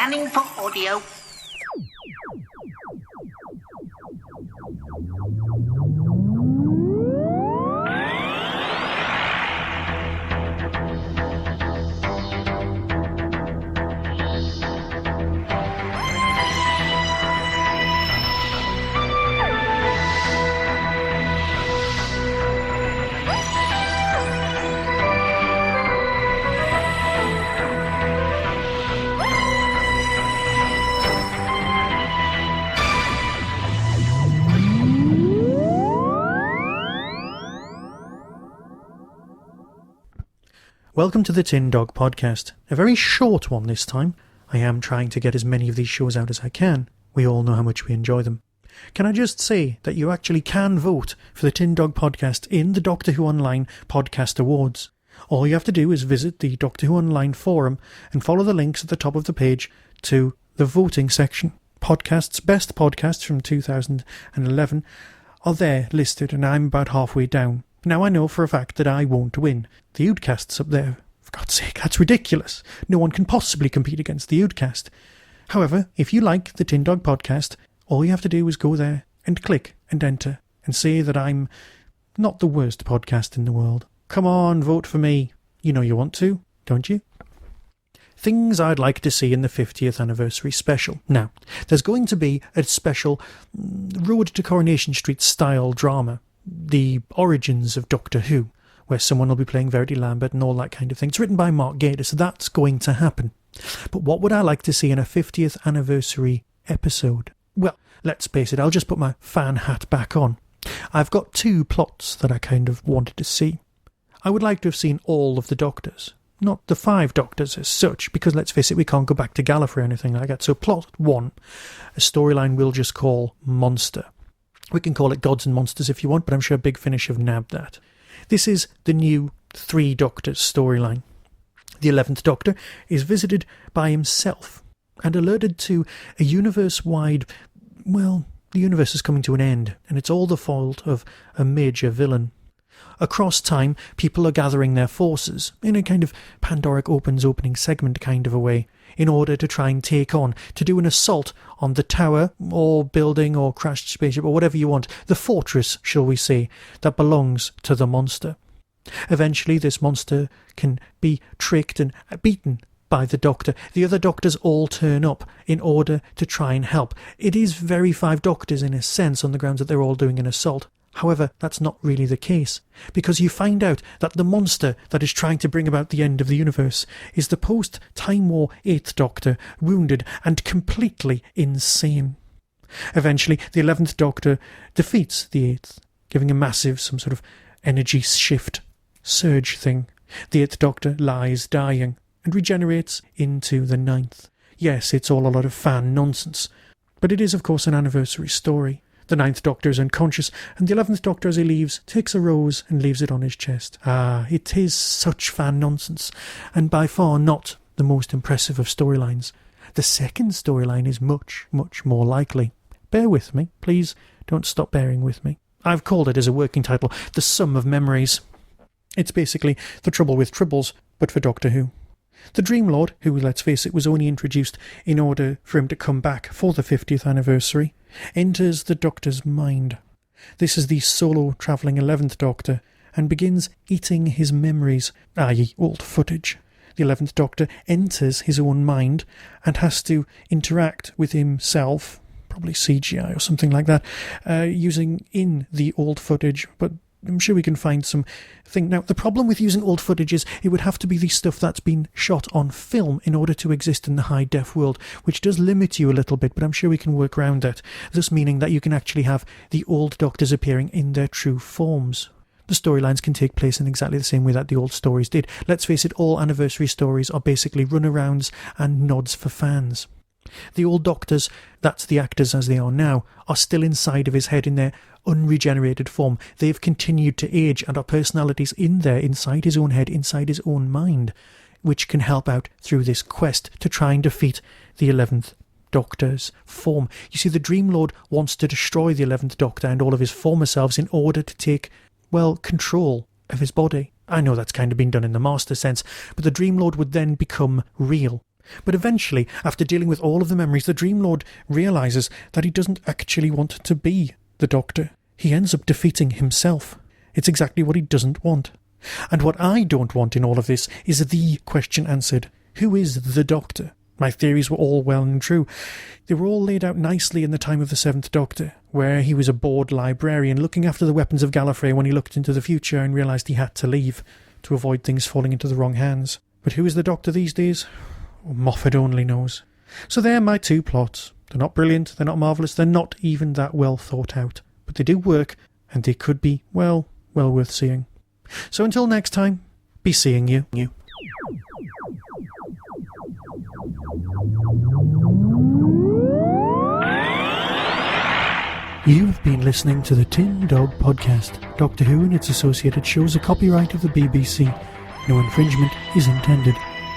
Scanning for audio. Welcome to the Tin Dog Podcast, a very short one this time. I am trying to get as many of these shows out as I can. We all know how much we enjoy them. Can I just say that you actually can vote for the Tin Dog Podcast in the Doctor Who Online Podcast Awards. All you have to do is visit the Doctor Who Online forum and follow the links at the top of the page to the voting section. Best podcasts from 2011 are there listed, and I'm about halfway down. Now I know for a fact that I won't win. The Oodcast's up there. For God's sake, that's ridiculous. No one can possibly compete against the Oodcast. However, if you like the Tin Dog Podcast, all you have to do is go there and click and enter and say that I'm not the worst podcast in the world. Come on, vote for me. You know you want to, don't you? Things I'd like to see in the 50th anniversary special. Now, there's going to be a special Road to Coronation Street style drama. The Origins of Doctor Who, where someone will be playing Verity Lambert and all that kind of thing. It's written by Mark Gatiss, so that's going to happen. But what would I like to see in a 50th anniversary episode? Well, let's face it, I'll just put my fan hat back on. I've got two plots that I kind of wanted to see. I would like to have seen all of the Doctors. Not the 5 Doctors as such, because let's face it, we can't go back to Gallifrey or anything like that. So plot 1, a storyline we'll just call Monster. We can call it Gods and Monsters if you want, but I'm sure Big Finish have nabbed that. This is the new 3 Doctors storyline. The 11th Doctor is visited by himself and alerted to a universe-wide... Well, the universe is coming to an end, and it's all the fault of a major villain. Across time, people are gathering their forces, in a kind of Pandoric Opens opening segment kind of a way, in order to try and to do an assault on the tower, or building, or crashed spaceship, or whatever you want, the fortress, shall we say, that belongs to the monster. Eventually, this monster can be tricked and beaten by the Doctor. The other Doctors all turn up in order to try and help. It is very 5 Doctors in a sense, on the grounds that they're all doing an assault. However, that's not really the case, because you find out that the monster that is trying to bring about the end of the universe is the post-Time War 8th Doctor, wounded and completely insane. Eventually, the 11th Doctor defeats the 8th, giving a massive, some sort of energy shift, surge thing. The 8th Doctor lies dying and regenerates into the 9th. Yes, it's all a lot of fan nonsense, but it is, of course, an anniversary story. The 9th Doctor is unconscious, and the 11th Doctor, as he leaves, takes a rose and leaves it on his chest. Ah, it is such fan nonsense, and by far not the most impressive of storylines. The second storyline is much, much more likely. Bear with me, please don't stop bearing with me. I've called it as a working title, The Sum of Memories. It's basically The Trouble with Tribbles, but for Doctor Who. The Dream Lord, who, let's face it, was only introduced in order for him to come back for the 50th anniversary, enters the Doctor's mind. This is the solo travelling 11th Doctor, and begins eating his memories, i.e. old footage. The 11th Doctor enters his own mind and has to interact with himself, probably CGI or something like that, using in the old footage, but I'm sure we can find some thing. Now, the problem with using old footage is it would have to be the stuff that's been shot on film in order to exist in the high-def world, which does limit you a little bit, but I'm sure we can work around that, thus meaning that you can actually have the old Doctors appearing in their true forms. The storylines can take place in exactly the same way that the old stories did. Let's face it, all anniversary stories are basically runarounds and nods for fans. The old Doctors, that's the actors as they are now, are still inside of his head in their unregenerated form. They've continued to age and are personalities in there, inside his own head, inside his own mind, which can help out through this quest to try and defeat the 11th Doctor's form. You see, the Dream Lord wants to destroy the 11th Doctor and all of his former selves in order to take, well, control of his body. I know that's kind of been done in the Master sense, but the Dream Lord would then become real. But eventually, after dealing with all of the memories, the Dream Lord realises that he doesn't actually want to be the Doctor. He ends up defeating himself. It's exactly what he doesn't want. And what I don't want in all of this is the question answered. Who is the Doctor? My theories were all well and true. They were all laid out nicely in the time of the Seventh Doctor, where he was a bored librarian looking after the weapons of Gallifrey when he looked into the future and realised he had to leave to avoid things falling into the wrong hands. But who is the Doctor these days? Moffat only knows. So they're my two plots. They're not brilliant, they're not marvellous, they're not even that well thought out. But they do work, and they could be, well worth seeing. So until next time, be seeing you. You have been listening to the Tin Dog Podcast. Doctor Who and its associated shows are copyright of the BBC. No infringement is intended.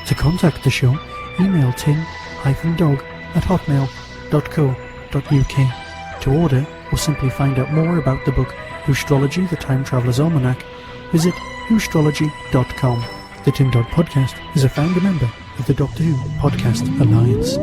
To contact the show, email tin-dog@hotmail.co.uk. To order or simply find out more about the book Whostrology, the Time Traveller's Almanac, visit whostrology.com. The Tin Dog Podcast is a founder member of the Doctor Who Podcast Alliance.